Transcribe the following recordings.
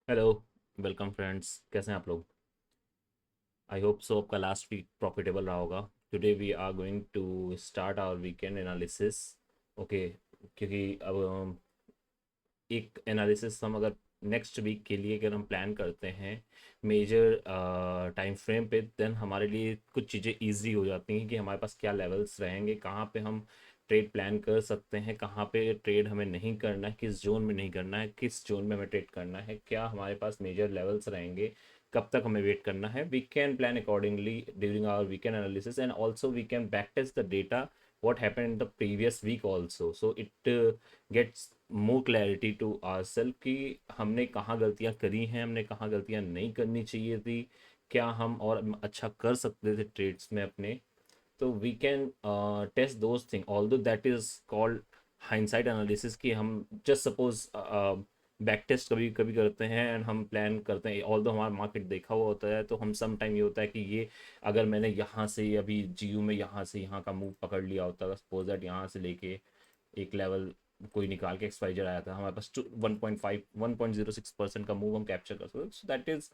Hello. Welcome friends, कैसे हैं आप लोग? आई होप सो आपका लास्ट वीक प्रॉफिटेबल रहा होगा। Today we are going to start our weekend analysis. Okay, क्योंकि अब एक एनालिसिस हम अगर नेक्स्ट वीक के लिए अगर हम प्लान करते हैं मेजर टाइम फ्रेम पे, देन हमारे लिए कुछ चीज़ें इजी हो जाती हैं कि हमारे पास क्या लेवल्स रहेंगे, कहाँ पे हम ट्रेड प्लान कर सकते हैं, कहाँ पे ट्रेड हमें नहीं करना है, किस जोन में नहीं करना है, किस जोन में हमें ट्रेड करना है, क्या हमारे पास मेजर लेवल्स रहेंगे, कब तक हमें वेट करना है। We can plan accordingly during our weekend analysis and also we can back test the data what happened in the previous week also, so it gets more clarity to ourselves कि हमने कहाँ गलतियाँ करी हैं, हमने कहाँ गलतियाँ नहीं करनी चाहिए थी, क्या हम और अच्छा कर सकते थे ट्रेड्स में अपने। तो we can test those thing although that is called hindsight analysis कि हम जस्ट सपोज बैक टेस्ट कभी कभी करते हैं एंड हम प्लान करते हैं ऑल्दो हमारा मार्केट देखा हुआ होता है, तो हम सम टाइम ये होता है कि ये अगर मैंने यहाँ से अभी जीयू में यहाँ से यहाँ का मूव पकड़ लिया होता, सपोज दैट यहाँ से लेके एक लेवल कोई निकाल के एक्सवाइजर आया था, हमारे पास 1.06% का मूव हम कैप्चर कर सकते, so that is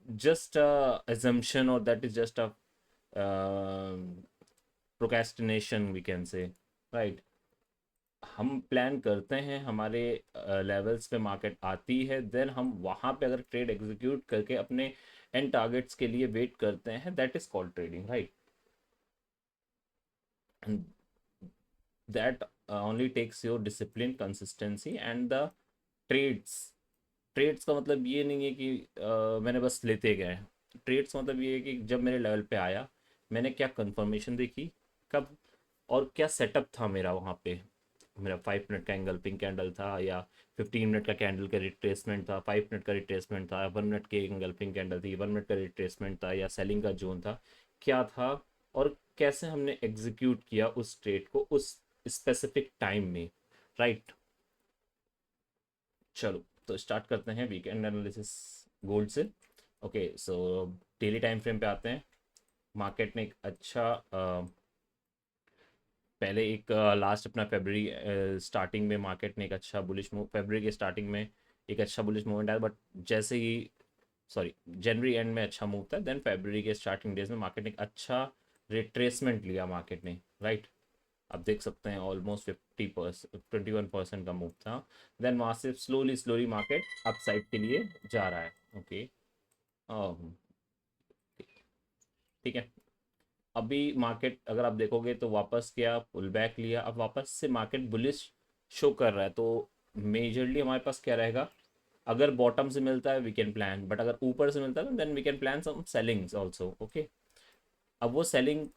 just assumption और that is just a procrastination we can say, right. हम प्लान करते हैं, हमारे लेवल्स पे मार्केट आती है, देन हम वहाँ पे अगर ट्रेड एग्जीक्यूट करके अपने एंड टारगेट्स के लिए वेट करते हैं, that is called trading, right. That only takes your discipline, consistency and the trades. Trades का मतलब ये नहीं है कि मैंने बस लेते गए। ट्रेड्स का मतलब ये है कि जब मेरे लेवल पे आया, मैंने क्या कंफर्मेशन देखी, कब, और क्या सेटअप था मेरा वहाँ पे। मेरा 5 मिनट का एंगल्फिंग कैंडल था, या 15 मिनट का कैंडल का रिट्रेसमेंट था, 5 मिनट का रिट्रेसमेंट था, 1 मिनट की एंगल्फिंग कैंडल थी, 1 मिनट का रिट्रेसमेंट था, या सेलिंग का जोन था, क्या था, और कैसे हमने एग्जीक्यूट किया उस ट्रेड को उस स्पेसिफिक टाइम में, राइट। चलो, तो स्टार्ट करते हैं वीकेंड एनालिसिस गोल्ड से। Okay, so daily time frame पे आते हैं। मार्केट ने एक अच्छा पहले एक लास्ट अपना फेबररी स्टार्टिंग में मार्केट ने एक अच्छा बुलिश मूव, फेबररी के स्टार्टिंग में एक अच्छा बुलिश मूवमेंट आया, बट जैसे ही सॉरी जनवरी एंड में अच्छा मूव था, देन फेबररी के स्टार्टिंग डेज में मार्केट ने एक अच्छा रिट्रेसमेंट लिया मार्केट ने, राइट। आप देख सकते हैं ऑलमोस्ट 50%, 21% का मूव था। देन वहाँ से स्लोली स्लोली मार्केट अपसाइड के लिए जा रहा है। ओके, ठीक है। अभी मार्केट अगर आप देखोगे तो वापस क्या पुल बैक लिया, अब वापस से मार्केट बुलिश शो कर रहा है, तो मेजरली हमारे पास क्या रहेगा, अगर बॉटम से मिलता है वी कैन प्लान, बट अगर ऊपर से मिलता है then we can plan some sellings also. Okay, अब वो सेलिंग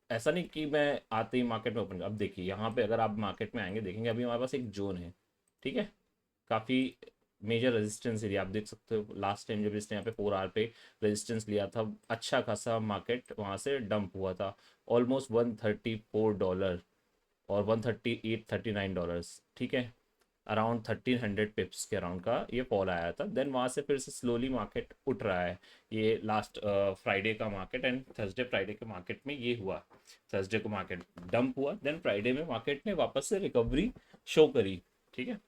ऐसा नहीं कि मैं आते ही मार्केट में ओपन, अब देखिए यहाँ पे अगर आप मार्केट में आएंगे देखेंगे अभी हमारे पास एक जोन है, ठीक है। काफ़ी मेजर रेजिस्टेंस एरिया आप देख सकते हो, लास्ट टाइम जब इसने यहाँ पे 4 आवर पे रेजिस्टेंस लिया था, अच्छा खासा मार्केट वहाँ से डंप हुआ था, ऑलमोस्ट $134 और $138-139, ठीक है। अराउंड 1300 पिप्स के अराउंड का ये फॉल आया था, देन वहाँ से फिर से स्लोली मार्केट उठ रहा है। ये लास्ट फ्राइडे का मार्केट एंड थर्सडे फ्राइडे के मार्केट में ये हुआ। थर्सडे को मार्केट डंप हुआ, देन फ्राइडे में मार्केट ने वापस से रिकवरी शो करी, ठीक है।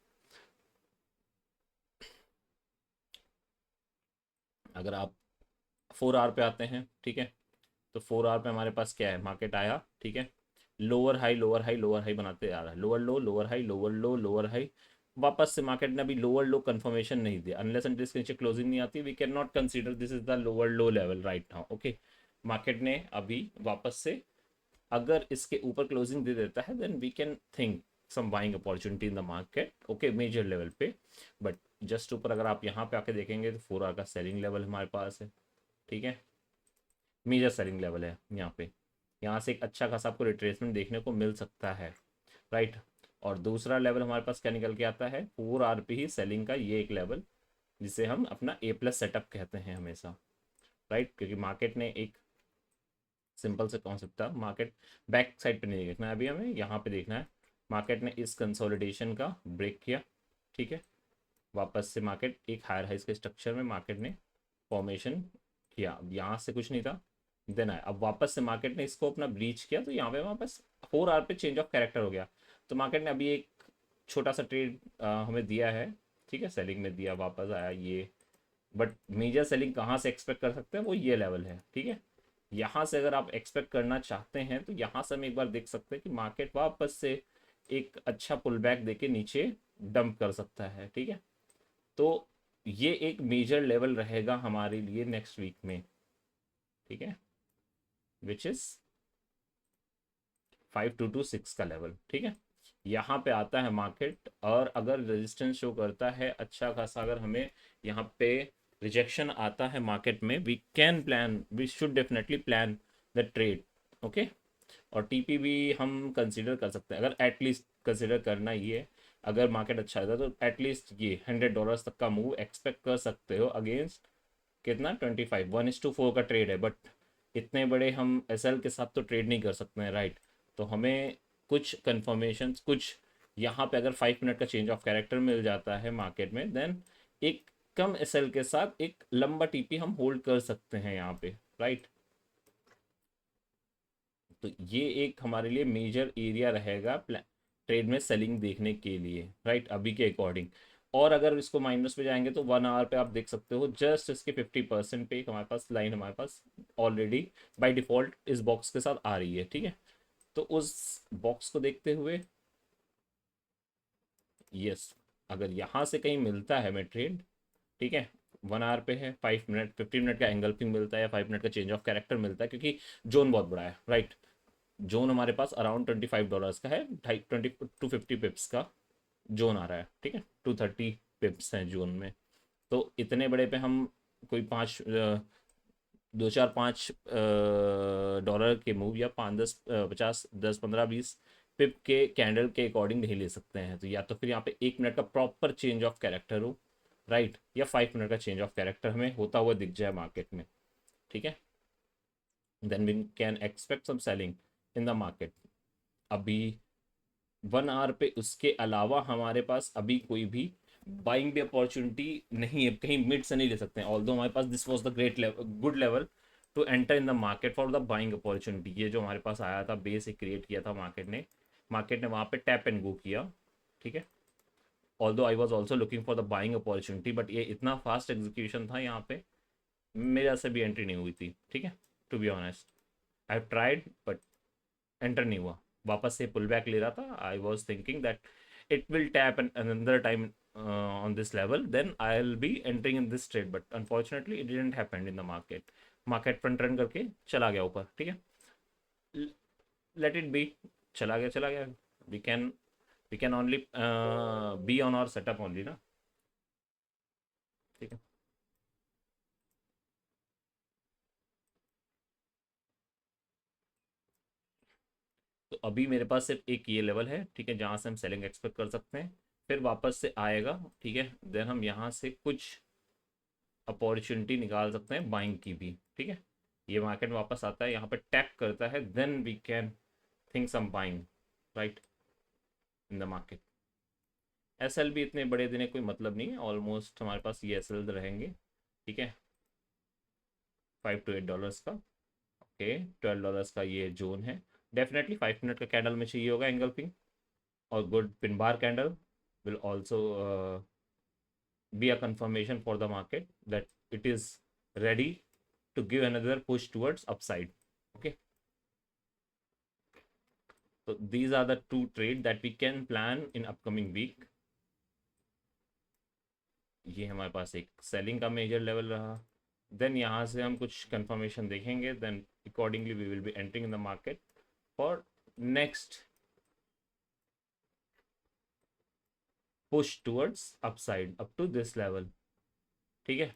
अगर आप 4 आवर पे आते हैं, ठीक है, तो 4 आवर पे हमारे पास क्या है, मार्केट आया, ठीक है, lower high lower high lower high बनाते आ रहा है, lower low lower high lower low lower high. वापस से मार्केट ने अभी लोअर लो कंफर्मेशन नहीं दिया, अनलेस एंड इसके नीचे क्लोजिंग नहीं आती, we can not consider this is the lower low level right now. Okay, market ने अभी वापस से अगर इसके ऊपर क्लोजिंग दे देता है, then we can think some buying opportunity in the market, okay, major level पे। बट जस्ट ऊपर अगर आप यहाँ पे आके देखेंगे तो 4 आवर का सेलिंग लेवल हमारे पास है, ठीक है, मेजर सेलिंग लेवल है यहाँ पे। यहाँ से एक अच्छा खासा आपको रिट्रेसमेंट देखने को मिल सकता है, राइट। और दूसरा लेवल हमारे पास क्या निकल के आता है, 4 आर पे ही सेलिंग का ये एक लेवल, जिसे हम अपना ए प्लस सेटअप कहते हैं हमेशा, राइट। क्योंकि मार्केट ने एक सिंपल से कॉन्सेप्ट था, मार्केट बैक साइड पे नहीं देखना है, अभी हमें यहाँ पे देखना है। मार्केट ने इस कंसोलिडेशन का ब्रेक किया, ठीक है, वापस से मार्केट एक हायर हाइस के स्ट्रक्चर में मार्केट ने फॉर्मेशन किया, अब यहाँ से कुछ नहीं था, देन आया, अब वापस से मार्केट ने इसको अपना ब्रीच किया, तो यहाँ पे वापस 4 आवर पे चेंज ऑफ कैरेक्टर हो गया। तो मार्केट ने अभी एक छोटा सा ट्रेड हमें दिया है, ठीक है, सेलिंग में दिया, वापस आया ये बट मेजर सेलिंग कहाँ से एक्सपेक्ट कर सकते हैं, वो ये लेवल है, ठीक है। यहाँ से अगर आप एक्सपेक्ट करना चाहते हैं तो यहाँ से हम एक बार देख सकते हैं कि मार्केट वापस से एक अच्छा पुल बैक देके नीचे डंप कर सकता है, ठीक है। तो ये एक मेजर लेवल रहेगा हमारे लिए नेक्स्ट वीक में, ठीक है, विच इज 5226 का लेवल, ठीक है। यहाँ पे आता है मार्केट, और अगर रेजिस्टेंस शो करता है अच्छा खासा, अगर हमें यहाँ पे रिजेक्शन आता है मार्केट में, we can plan, we should definitely plan the trade, okay. और टीपी भी हम कंसीडर कर सकते हैं, अगर एटलीस्ट कंसीडर करना ही है। अगर मार्केट अच्छा रहता है तो एटलीस्ट ये $100 तक का मूव एक्सपेक्ट कर सकते हो अगेंस्ट कितना 25, 1:4 का ट्रेड है, बट इतने बड़े हम एसएल के साथ तो ट्रेड नहीं कर सकते हैं, राइट। तो हमें कुछ कंफर्मेशन, कुछ यहाँ पे अगर 5 मिनट का चेंज ऑफ कैरेक्टर मिल जाता है मार्केट में, देन एक कम एसएल के साथ एक लंबा टीपी हम होल्ड कर सकते हैं यहाँ पे, राइट। तो ये एक हमारे लिए मेजर एरिया रहेगा ट्रेड में सेलिंग देखने के लिए, राइट, अभी के अकॉर्डिंग। और अगर इसको माइनस पे जाएंगे तो 1 आवर पे आप देख सकते हो जस्ट इसके 50% पे एक हमारे पास लाइन हमारे पास ऑलरेडी बाय डिफॉल्ट इस बॉक्स के साथ आ रही है, ठीक है। तो उस बॉक्स को देखते हुए, यस, अगर यहाँ से कहीं मिलता है हमें ट्रेड, ठीक है, 1 आवर पे है, 5 मिनट 15 मिनट का एंगल्फिंग मिलता है या 5 मिनट का चेंज ऑफ कैरेक्टर मिलता है, क्योंकि जोन बहुत बड़ा है, राइट। जोन हमारे पास अराउंड $25 का है, 250 पिप्स का जोन आ रहा है, ठीक है, 230 पिप्स हैं जोन में। तो इतने बड़े पे हम कोई पाँच दो चार पाँच डॉलर के मूव या 5 10 50 10 15 20 पिप के कैंडल के अकॉर्डिंग नहीं ले सकते हैं। तो या तो फिर यहाँ पे 1 मिनट का प्रॉपर चेंज ऑफ कैरेक्टर हो, राइट, या 5 मिनट का चेंज ऑफ कैरेक्टर हमें होता हुआ दिख जाए मार्केट में, ठीक है, then we can expect some selling in the market. अभी 1 आवर पे उसके अलावा हमारे पास अभी कोई भी बाइंग भी अपॉर्चुनिटी नहीं है, कहीं मिड से नहीं ले सकते हैं। ऑल्दो हमारे पास this was the great level, good level to enter in the market for the buying opportunity. ये जो हमारे पास आया था, बेस क्रिएट किया था मार्केट ने वहाँ पे टैप एंड गो किया, ठीक है। Although I was also looking for the buying opportunity, but ये इतना फास्ट एग्जीक्यूशन था यहाँ पे, मेरे से भी एंट्री नहीं हुई थी, ठीक है, to be honest. I have tried but enter नहीं हुआ। वापस से पुल बैक ले रहा था, I was thinking that it will tap another time on this level, then I will be entering in this trade, but unfortunately it didn't happen in the market. Market front run करके चला गया ऊपर, ठीक है, let it be, चला गया चला गया। We can we can only be on our setup only ना, ठीक है। तो अभी मेरे पास सिर्फ एक ये लेवल है, ठीक है, जहाँ से हम सेलिंग एक्सपेक्ट कर सकते हैं, फिर वापस से आएगा, ठीक है, देन हम यहाँ से कुछ अपॉर्चुनिटी निकाल सकते हैं बाइंग की भी, ठीक है। ये मार्केट में वापस आता है, यहाँ पे टैप करता है, then we can think some buying, right, in the market. SL भी इतने बड़े देने कोई मतलब नहीं है, ऑलमोस्ट हमारे पास ये एसएल रहेंगे, ठीक है, $5 to $8 का, ओके, $12 का ये जोन है। डेफिनेटली 5 मिनट का कैंडल में चाहिए होगा एंगल्फिंग, और good pin bar candle will also be a confirmation for the market that it is ready to give another push towards upside, okay. So these are the two trade that we can plan in upcoming week। ये हमारे पास एक selling का major level रहा, then यहाँ से हम कुछ confirmation देखेंगे, then accordingly we will be entering in the market for next push towards upside up to this level, ठीक है।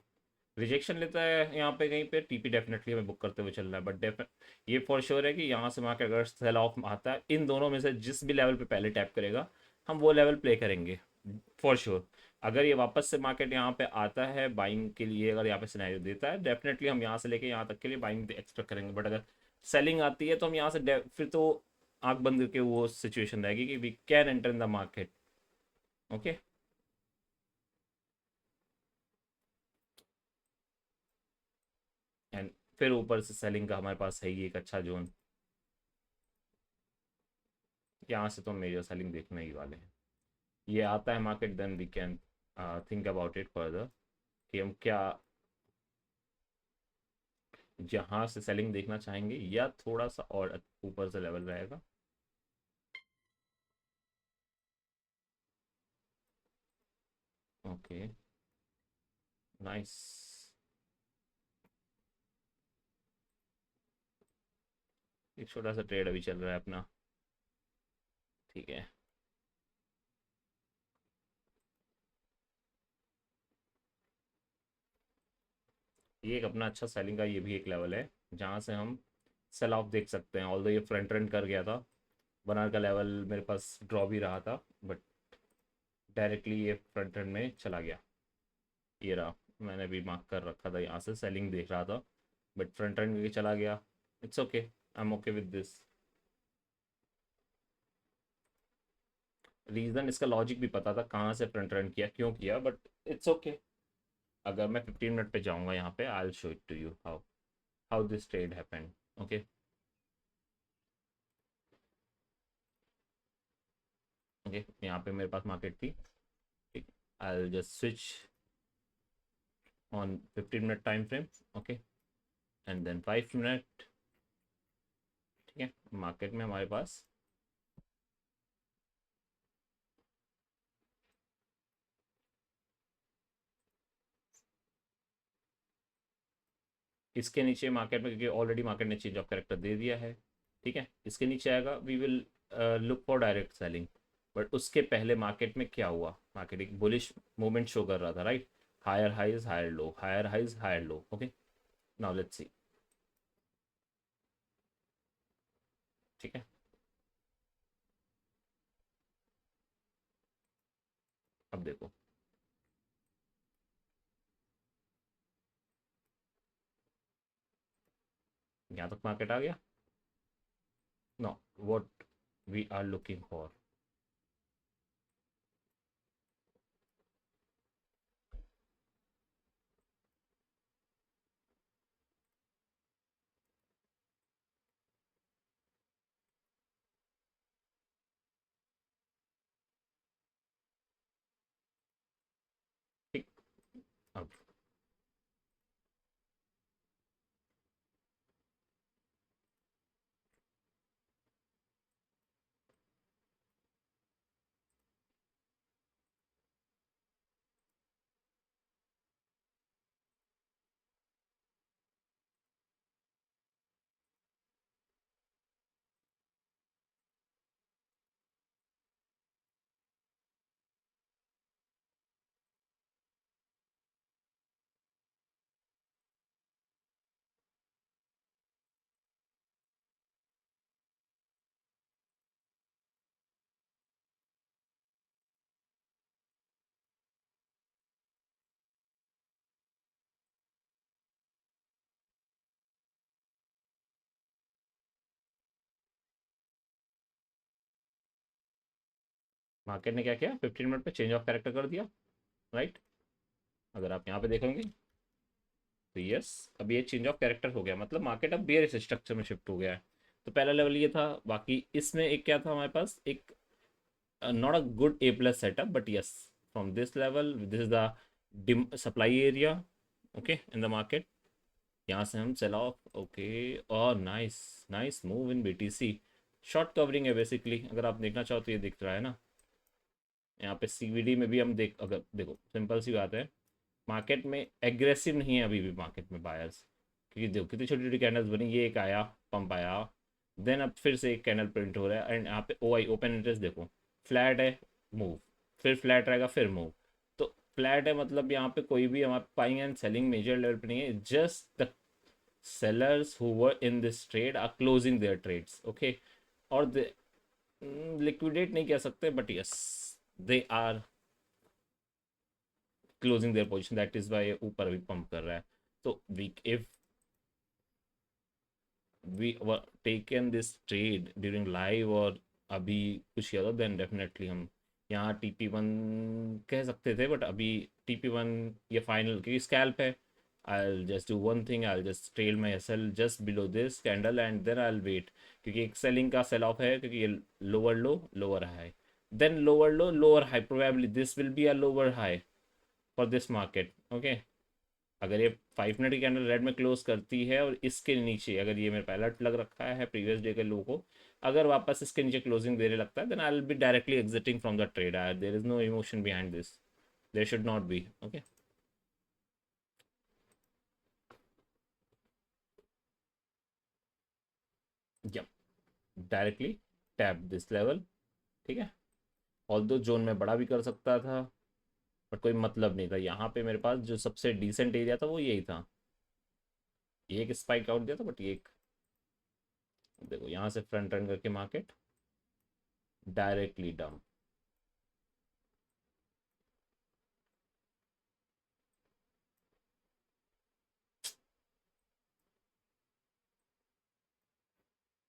रिजेक्शन लेता है यहाँ पे कहीं पे, टीपी डेफिनेटली हमें बुक करते हुए चलना है, बट ये फॉर श्योर है कि यहाँ से मार्केट अगर सेल ऑफ आता है, इन दोनों में से जिस भी लेवल पे पहले टैप करेगा हम वो लेवल प्ले करेंगे फॉर श्योर। अगर ये वापस से मार्केट यहाँ पे आता है बाइंग के लिए, अगर यहाँ पे सिनेरियो देता है, डेफिनेटली हम यहाँ से लेके यहाँ तक के लिए बाइंग एक्सपेक्ट करेंगे, बट अगर सेलिंग आती है तो हम यहाँ से फिर तो आंख बंद करके वो सिचुएशन रहेगी कि we can enter in the market, okay. And फिर ऊपर से सेलिंग का हमारे पास है ही एक अच्छा जोन, यहाँ से तो मेजर सेलिंग देखने ही वाले हैं। ये आता है market, then we can think about it further कि हम क्या जहाँ से सेलिंग देखना चाहेंगे या थोड़ा सा और ऊपर से लेवल रहेगा? Okay, nice. एक छोटा सा ट्रेड अभी चल रहा है अपना। ठीक है। ये एक अपना अच्छा सेलिंग का ये भी एक लेवल है जहाँ से हम सेल ऑफ देख सकते हैं। ऑल्दो ये फ्रंट रन कर गया था, बनार का लेवल मेरे पास ड्रॉ भी रहा था, बट डायरेक्टली ये फ्रंट रन में चला गया। ये रहा, मैंने भी मार्क कर रखा था, यहाँ से सेलिंग देख रहा था, बट फ्रंट रन करके चला गया। It's okay, I am okay with this. Reason इसका लॉजिक भी पता था कहाँ से फ्रंट रन किया, क्यों किया, बट इट्स ओके। अगर मैं 15 मिनट पे जाऊँगा यहाँ पे, I will show it to you how this trade happened. Okay, okay, यहाँ पे मेरे पास मार्केट थी। ठीक, I will just switch on 15 minute time frame. Okay, and then 5 minute. ठीक है, मार्केट में हमारे पास इसके नीचे मार्केट में, क्योंकि ऑलरेडी मार्केट ने चेंज ऑफ कैरेक्टर दे दिया है। ठीक है, इसके नीचे आएगा, we will look for direct selling. But उसके पहले मार्केट में क्या हुआ, मार्केट एक बुलिश मूवमेंट शो कर रहा था, right? Higher highs higher low, higher highs higher low. Okay, now let's see. ठीक है, अब देखो, यहाँ तक मार्केट आ गया। No, what we are looking for. ठीक, अब मार्केट ने क्या किया, 15 मिनट पे चेंज ऑफ कैरेक्टर कर दिया, राइट? अगर आप यहाँ पे देखेंगे तो यस, अब ये चेंज ऑफ कैरेक्टर हो गया, मतलब मार्केट अब बेयर स्ट्रक्चर में शिफ्ट हो गया है। तो पहला लेवल ये था। बाकी इसमें एक क्या था हमारे पास, एक not a good A plus setup, but yes, from this level, this is the dim supply area, okay, in the market. यहाँ से हम सेल ऑफ, ओके, और nice, nice move in BTC। Short covering है basically, अगर आप देखना चाहो तो ये दिख रहा है ना। यहाँ पे CVD में भी हम अगर देखो, सिंपल सी बात है, मार्केट में एग्रेसिव नहीं है अभी भी मार्केट में बायर्स, क्योंकि देखो कितनी छोटी छोटी कैंडल्स बनी, ये एक आया, पंप आया, देन अब फिर से एक कैंडल प्रिंट हो रहा है, एंड यहाँ पे OI ओपन इंटरेस्ट देखो, फ्लैट है, मूव, फिर फ्लैट रहेगा, फिर मूव। तो फ्लैट है मतलब यहाँ पे कोई भी हमारे buying and selling major level पे नहीं है, just the sellers who were in this trade are closing their trades, okay? और दे लिक्विडेट नहीं कह सकते, but yes, they are closing their position, that is why ऊपर भी पंप कर रहा है। तो we if we taken this trade during live और अभी कुछ किया था, देन डेफिनेटली हम यहाँ TP1 कह सकते थे, बट अभी TP1 ये फाइनल, क्योंकि स्कैल्प है। I'll just do one thing, I'll just trail my SL just below this candle and then I'll wait, क्योंकि एक सेलिंग का सेल ऑफ है, क्योंकि ये lower low lower high, then lower low lower high, probably this will be a lower high for this market. Okay, अगर ये 5 minute की candle red में क्लोज करती है और इसके नीचे अगर ये मेरे पे अलर्ट लग रखा है प्रीवियस डे के लो को, अगर वापस इसके नीचे क्लोजिंग देने लगता है, then I will be directly exiting from the trade. There is no emotion behind this, there should not be. Okay, या डायरेक्टली टैप दिस लेवल। ठीक है, ऑल्दो जोन में बड़ा भी कर सकता था, बट कोई मतलब नहीं था। यहाँ पे मेरे पास जो सबसे डिसेंट एरिया था वो यही था। एक स्पाइक आउट दिया था, बट ये एक देखो यहाँ से फ्रंट रन करके market directly down.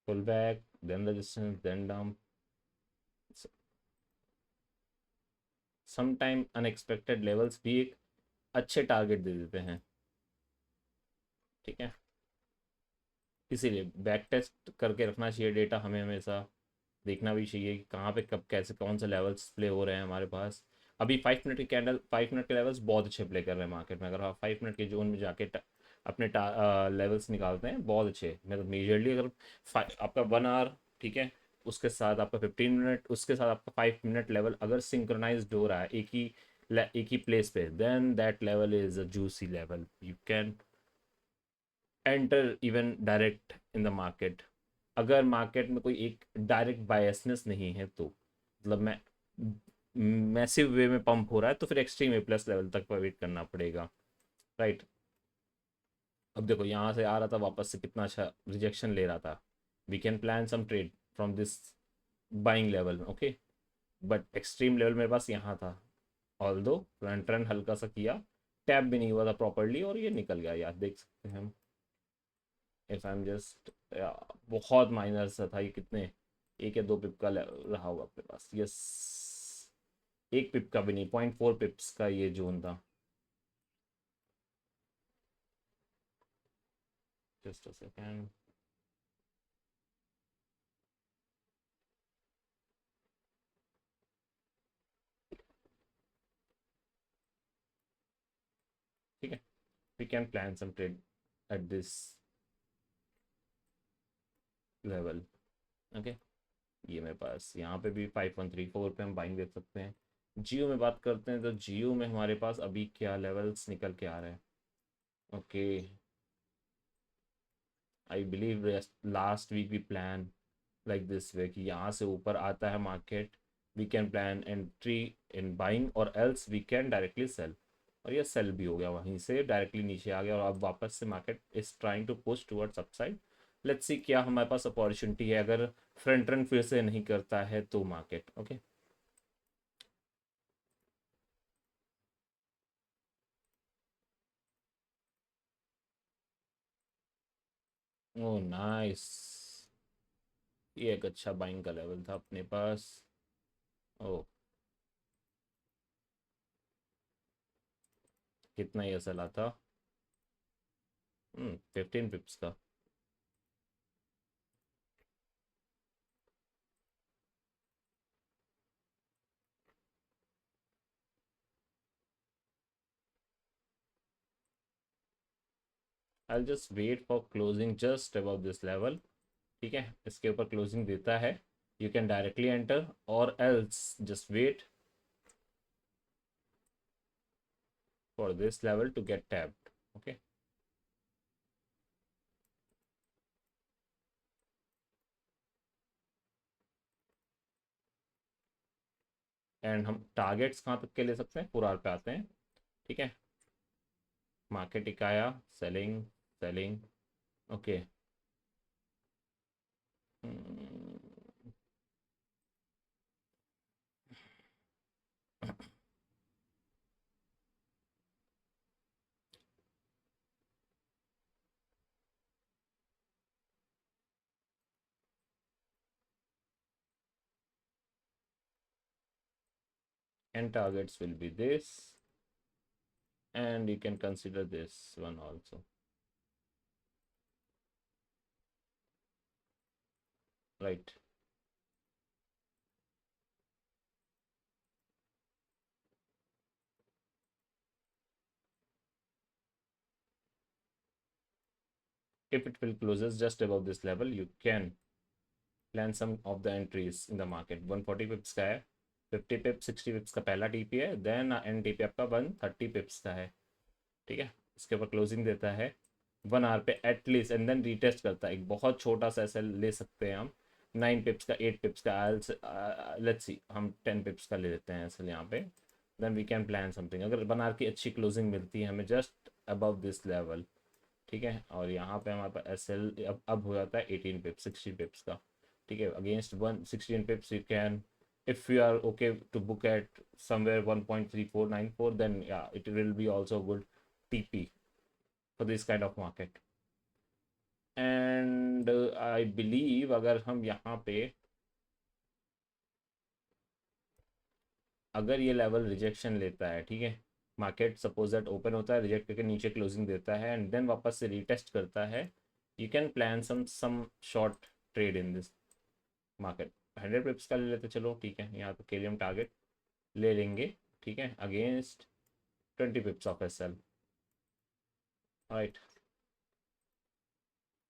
Pull back, then resistance, then down. Some time unexpected levels भी एक अच्छे टारगेट दे देते हैं। ठीक है, इसीलिए बैक टेस्ट करके रखना चाहिए डेटा हमें हमेशा। देखना भी चाहिए कि कहाँ पे कब कैसे कौन से लेवल्स प्ले हो रहे हैं हमारे पास। अभी 5 मिनट की कैंडल, 5 मिनट के लेवल्स बहुत अच्छे प्ले कर रहे हैं मार्केट में। अगर आप 5 मिनट के जोन में जाके अपने लेवल्स निकालते हैं बहुत अच्छे, मतलब मेजरली अगर आपका 1 आवर, ठीक है, उसके साथ आपका 15 मिनट, उसके साथ आपका 5 मिनट लेवल अगर सिंक्रोनाइज्ड हो रहा है एक ही प्लेस पे, then that level is a juicy level. You can enter even direct in the market. अगर मार्केट में कोई एक डायरेक्ट बायसनेस नहीं है तो, मतलब मैं मैसिव वे में पंप हो रहा है, तो फिर एक्सट्रीम ए प्लस लेवल तक वेट करना पड़ेगा। राइट, अब देखो यहाँ से आ रहा था वापस से, कितना अच्छा रिजेक्शन ले रहा था। We can plan some trade from this buying level. Okay, but extreme level मेरे पास यहाँ था। ऑल्दो फ्रंट रन हल्का सा किया, टैप भी नहीं हुआ था प्रॉपरली, और ये निकल गया यार, देख सकते हैं हम। इफ आई एम जस्ट, बहुत माइनर सा था ये, कितने एक या दो पिप का रहा होगा आपके पास। यस, एक पिप का भी नहीं, 0.4 पिप्स का ये जोन था। Just a second. ठीक है, we can plan some trade at this level. Okay, ये मेरे पास यहाँ पे भी 5134 पे हम बाइंग देख सकते हैं। जियो में बात करते हैं, तो जियो में हमारे पास अभी क्या लेवल्स निकल के आ रहे हैं। Okay, I believe last week we plan like this way कि यहाँ से ऊपर आता है market, we can plan entry in buying, और else we can directly sell. और ये सेल भी हो गया, वहीं से डायरेक्टली नीचे आ गया, और अब वापस से market is trying to push towards upside. Let's see क्या हमारे पास अपॉर्चुनिटी है अगर फ्रंट रन फिर से नहीं करता है तो मार्केट। ओके, ओ नाइस, ये एक अच्छा बाइंग का लेवल था अपने पास। ओ, कितना ये सला था? 15 पिप्स का। I just wait for closing just about this level. ठीक है, इसके ऊपर क्लोजिंग देता है, यू कैन डायरेक्टली एंटर, और else just wait for this level to get tapped. Okay, and हम टारगेट्स कहाँ तक के ले सकते हैं, पूरा पे आते हैं। ठीक है, मार्केट इकाया selling, selling. Okay, and targets will be this, and you can consider this one also. Right, If it will closes just above this level, you can plan some of the entries in the market. 140 पिप्स का है, 50 पिप्स 60 पिप्स का पहला TP है, then N TP आपका 130 पिप्स का है। ठीक है, इसके ऊपर क्लोजिंग देता है 1 आवर पे एटलीस्ट, एंड देन रीटेस्ट करता है। एक बहुत छोटा सा एसएल ले सकते हैं हम, 9 पिप्स का, 8 पिप्स का। लेट्स सी, हम 10 पिप्स का ले लेते हैं एसएल यहाँ पे। Then we can plan something. अगर 1 आवर की अच्छी क्लोजिंग मिलती है हमें जस्ट अबव दिस लेवल, ठीक है, और यहाँ पे हमारे पास एस एल अब हो जाता है 18 पिप्स 60 पिप्स का। ठीक है, against 116 पिप्स you can, if you are okay to book at somewhere 1.3494, then yeah, it will be also good TP for this kind of market. And I believe अगर हम यहाँ पे, अगर ये लेवल रिजेक्शन लेता है, ठीक है, मार्केट सपोज दैट ओपन होता है, रिजेक्ट करके नीचे क्लोजिंग देता है एंड देन वापस से रीटेस्ट करता है, you can plan some short trade in this market. 100 pips का ले लेते, चलो ठीक है, यहाँ पे केलियम टारगेट ले लेंगे, ठीक है, against 20 pips off S L, right.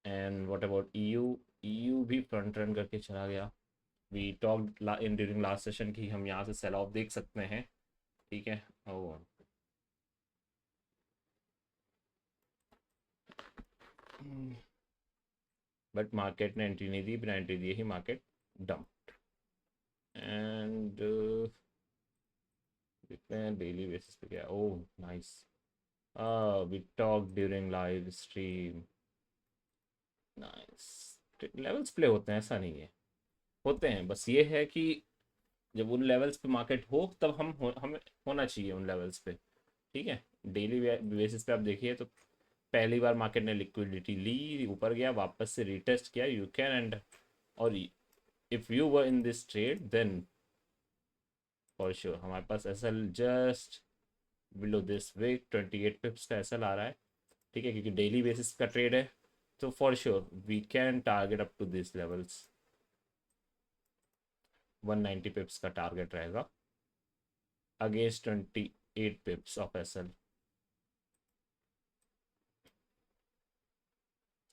And what about EU? EU भी फ्रंट रन करके चला गया। We talk in during last session की हम यहाँ से सेल ऑफ देख सकते हैं, ठीक है। ओ, बट मार्केट ने एंट्री नहीं दी, बिना एंट्री दिए ही मार्केट डंप। एंड देखते हैं डेली बेसिस पे क्या। Oh nice, we talk during live stream, nice. Levels play होते हैं, ऐसा नहीं है, होते हैं, बस ये है कि जब उन लेवल्स पे मार्केट हो तब हमें होना चाहिए उन लेवल्स पे, ठीक है। डेली बेसिस पे आप देखिए तो पहली बार मार्केट ने लिक्विडिटी ली, ऊपर गया, वापस से रिटेस्ट किया, यू कैन एंड, और if you were in this trade then for sure हमारे पास SL just below this week 28 pips का एसएल आ रहा है, ठीक है, क्योंकि डेली बेसिस का ट्रेड है, तो for sure we can target up to this levels. 190 pips का टारगेट रहेगा अगेंस्ट 28 पिप्स ऑफ एसएल।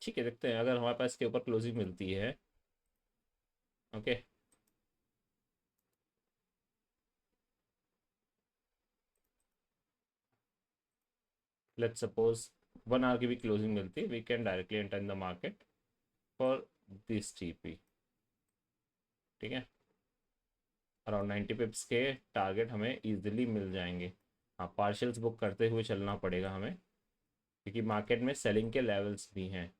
ठीक है, देखते हैं अगर हमारे पास इसके ऊपर क्लोजिंग मिलती है, ओके। लेट्स सपोज 1 आवर की भी क्लोजिंग मिलती है, we can directly enter in the market for this TP, ठीक है। अराउंड 90 पिप्स के टारगेट हमें इजीली मिल जाएंगे। हाँ, पार्शल्स बुक करते हुए चलना पड़ेगा हमें, क्योंकि मार्केट में सेलिंग के लेवल्स भी हैं।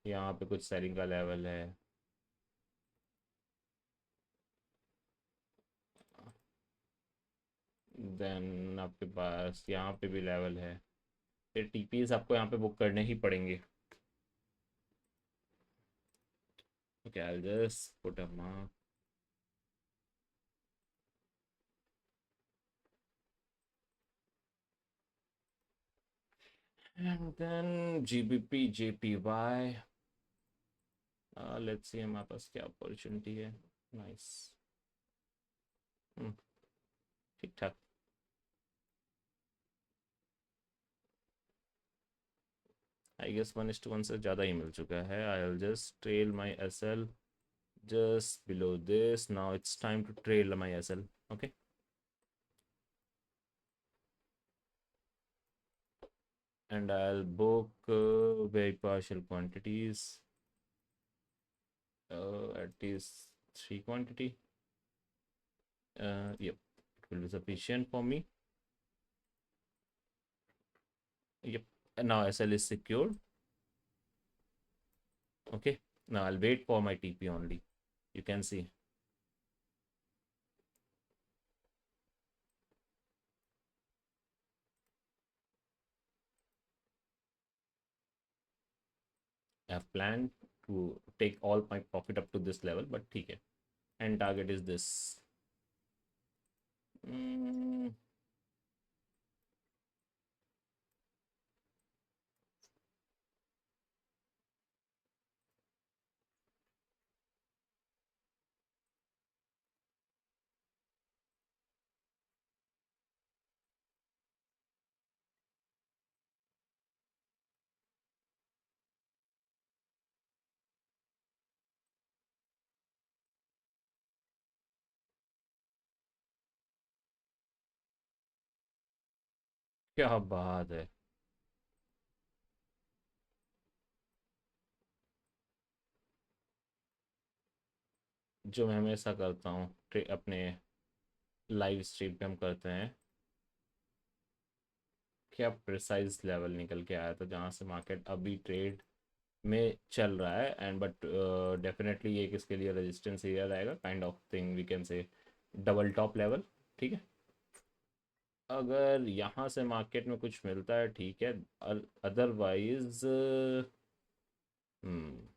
यहाँ पे कुछ सेलिंग का लेवल है, देन आपके पास यहाँ पे भी लेवल है, फिर टीपीज आपको यहाँ पे बुक करने ही पड़ेंगे। Okay, I just put a mark. And then GBP JPY, let's see हमारे पास क्या अपॉर्चुनिटी है। नाइस, ठीक ठाक। आई गेस 1:1 से ज़्यादा ही मिल चुका है। आई will just trail my S L just below this. Now it's time to trail my SL, okay. And I'll book very partial quantities, at least 3 quantity. Yep, it will be sufficient for me. Yep, and now SL is secured, okay. Now I'll wait for my TP only, you can see. I have planned to take all my profit up to this level, but okay, and target is this. mm, क्या बात है। जो मैं हमेशा करता हूँ अपने live stream पे हम करते हैं। क्या प्रिसाइज लेवल निकल के आया था जहाँ से मार्केट अभी ट्रेड में चल रहा है, एंड बट डेफिनेटली ये किसके लिए रेजिस्टेंस एरिया रहेगा, kind of thing we can say double top level. ठीक है, अगर यहाँ से मार्केट में कुछ मिलता है ठीक है, अदरवाइज हम्म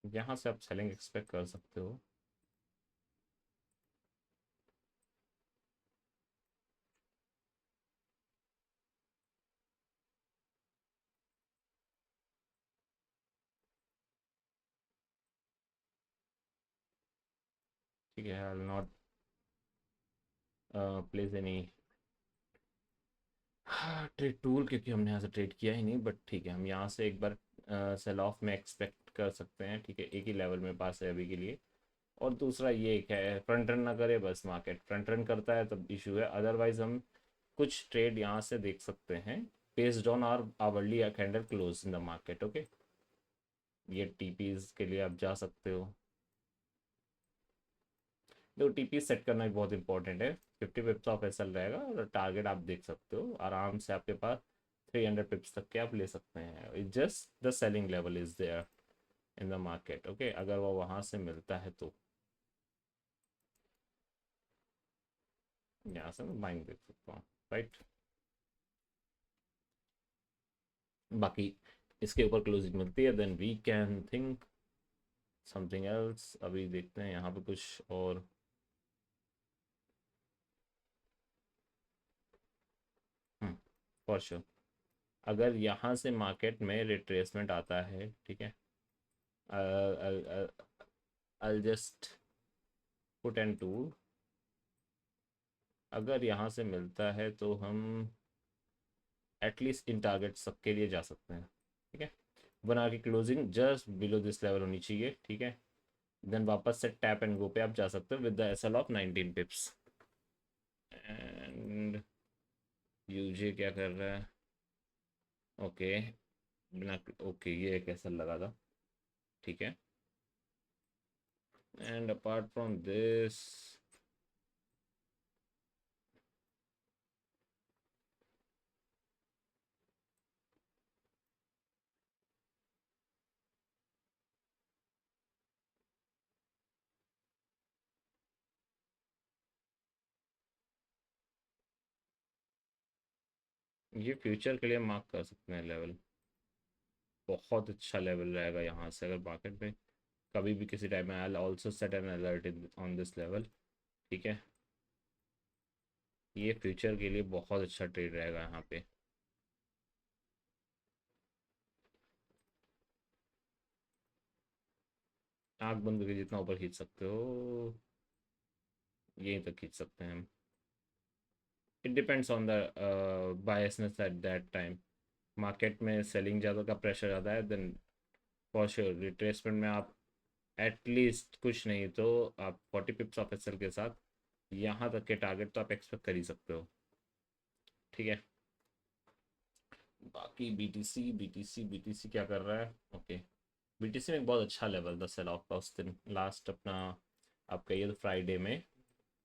यहाँ से आप सेलिंग एक्सपेक्ट कर सकते हो। ठीक है, I will not place any trade tool, क्योंकि हमने यहाँ से ट्रेड किया ही नहीं, बट ठीक है हम यहाँ से एक बार सेल ऑफ में एक्सपेक्ट कर सकते हैं। ठीक है, एक ही लेवल में पास है अभी के लिए। और दूसरा ये एक है, फ्रंट रन ना करे बस, मार्केट फ्रंट रन करता है तब इशू है, अदरवाइज हम कुछ ट्रेड यहाँ से देख सकते हैं based on our hourly candle close in the market. Okay, ये टीपीज के लिए आप जा सकते हो। देखो टीपी सेट करना भी बहुत इंपॉर्टेंट है। 50 पिप्स ऑफ एसएल रहेगा और टारगेट आप देख सकते हो आराम से, आपके पास 300 पिप्स तक के आप ले सकते हैं। It just the selling level is there in the market. Okay, अगर वो वहाँ से मिलता है तो यहाँ से मैं बाइंग देख सकता हूँ, राइट। बाकी इसके ऊपर क्लोजिंग मिलती है then we can think something else. अभी देखते हैं यहाँ पे कुछ और। फॉर श्योर, अगर यहाँ से मार्केट में रिट्रेसमेंट आता है, ठीक है, I just put an tool. अगर यहाँ से मिलता है तो हम एटलीस्ट इन टारगेट सबके लिए जा सकते हैं। ठीक है, बना की closing just below this level होनी चाहिए। ठीक है, देन वापस से टैप एंड गो पे आप जा सकते हो with the SL of 19 pips. And UJ क्या कर रहा है? ओके, बिना ओके ये एक एसएल लगा था। ठीक है, एंड अपार्ट फ्रॉम दिस ये फ्यूचर के लिए मार्क कर सकते हैं लेवल। बहुत अच्छा लेवल रहेगा यहाँ से अगर मार्केट में कभी भी किसी टाइम में। I also set N alert on this level. ठीक है, ये फ्यूचर के लिए बहुत अच्छा ट्रेड रहेगा यहाँ पे। आँख बंद करके जितना ऊपर खींच सकते हो यहीं तक खींच सकते हैं हम। It depends on the biasness at that time. Market में सेलिंग ज़्यादा का प्रेशर ज़्यादा है देन फॉर श्योर रिट्रेसमेंट में आप एटलीस्ट कुछ नहीं तो आप 40 पिप्स ऑफ एसएल के साथ यहाँ तक के टारगेट तो आप एक्सपेक्ट कर ही सकते हो। ठीक है, बाकी बीटीसी क्या कर रहा है? ओके, बीटीसी में एक बहुत अच्छा लेवल था सेल ऑफ का उस दिन, लास्ट अपना आप कहिए तो फ्राइडे में,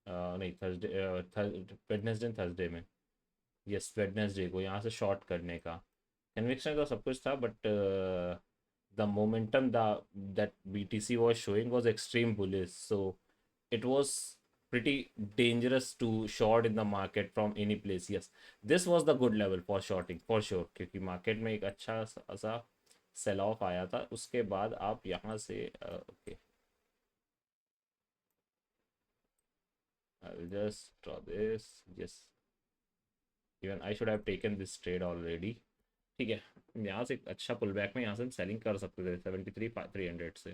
नहीं थर्सडे, वेडनेसडे थर्सडे में। यस, वेडनेसडे को यहाँ से शॉर्ट करने का कन्विक्शन तो सब कुछ था, but the momentum the that BTC was showing was extreme bullish, so it was pretty dangerous to short in the market from any place. Yes, this was the good level for shorting for sure, क्योंकि market में एक अच्छा सा cell of आया था। उसके बाद आप यहाँ से okay, I will just draw this. Yes, even I should have taken this trade already. ठीक है, यहाँ से एक अच्छा पुल बैक में यहाँ से हम सेलिंग कर सकते थे 73,300 से,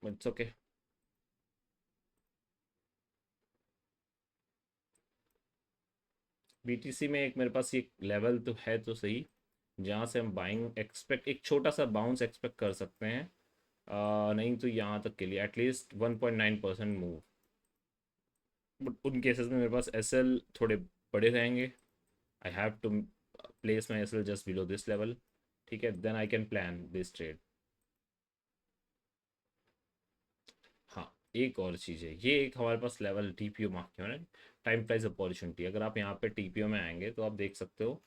इट्स ओके। बीटीसी में एक मेरे पास ये लेवल तो है तो सही, जहाँ से हम बाइंग एक्सपेक्ट, एक छोटा सा बाउंस एक्सपेक्ट कर सकते हैं। नहीं तो यहाँ तक के लिए एटलीस्ट 1.9% मूव, बट उन केसेस में मेरे पास एसएल थोड़े बड़े रहेंगे। I have to place my SL just below this level, ठीक है, then I can plan this trade. हाँ, एक और चीज़ है, ये एक हमारे पास लेवल टीपीओ मार्केट में टाइम प्राइस अपॉर्चुनिटी, अगर आप यहाँ पे टीपीओ में आएंगे तो आप देख सकते हो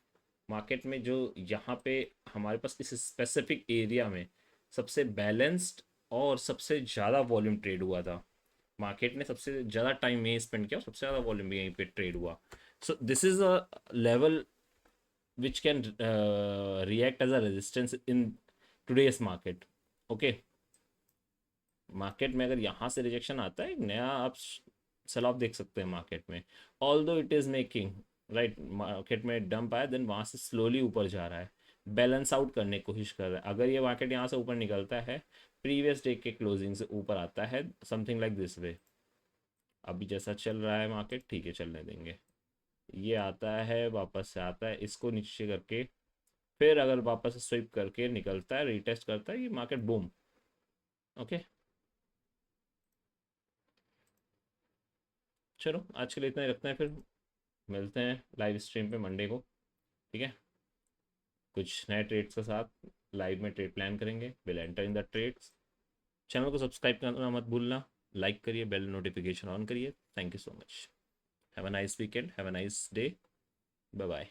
मार्केट में जो यहाँ पे हमारे पास इस स्पेसिफिक एरिया में सबसे बैलेंस्ड और सबसे ज़्यादा वॉल्यूम ट्रेड हुआ था। मार्केट ने सबसे ज़्यादा टाइम में स्पेंड किया और सबसे ज़्यादा वॉल्यूम भी यहीं पे ट्रेड हुआ। So this is a level which can react as a resistance in today's market। Okay, market में अगर यहाँ से रिजेक्शन आता है, एक नया आप सेल ऑफ देख सकते हैं मार्केट में। ऑल दो it is making right, market में डंप आया, देन वहाँ से स्लोली ऊपर जा रहा है, बैलेंस आउट करने की कोशिश कर रहा है। अगर ये मार्केट यहाँ से ऊपर निकलता है, प्रीवियस डे के क्लोजिंग से ऊपर आता है, समथिंग लाइक दिस वे, अभी जैसा चल रहा है मार्केट, ठीक है चलने देंगे। ये आता है, वापस से आता है, इसको नीचे करके फिर अगर वापस से स्विप करके निकलता है, रीटेस्ट करता है, ये मार्केट बूम। ओके, चलो आज के लिए इतना ही रखते हैं, फिर मिलते हैं लाइव स्ट्रीम पे मंडे को, ठीक है, कुछ नए ट्रेड्स के साथ लाइव में ट्रेड प्लान करेंगे। Will enter in the trades. Channel को सब्सक्राइब करना मत भूलना, लाइक करिए, बेल नोटिफिकेशन ऑन करिए। Thank you so much, have a nice weekend, have a nice day, bye bye.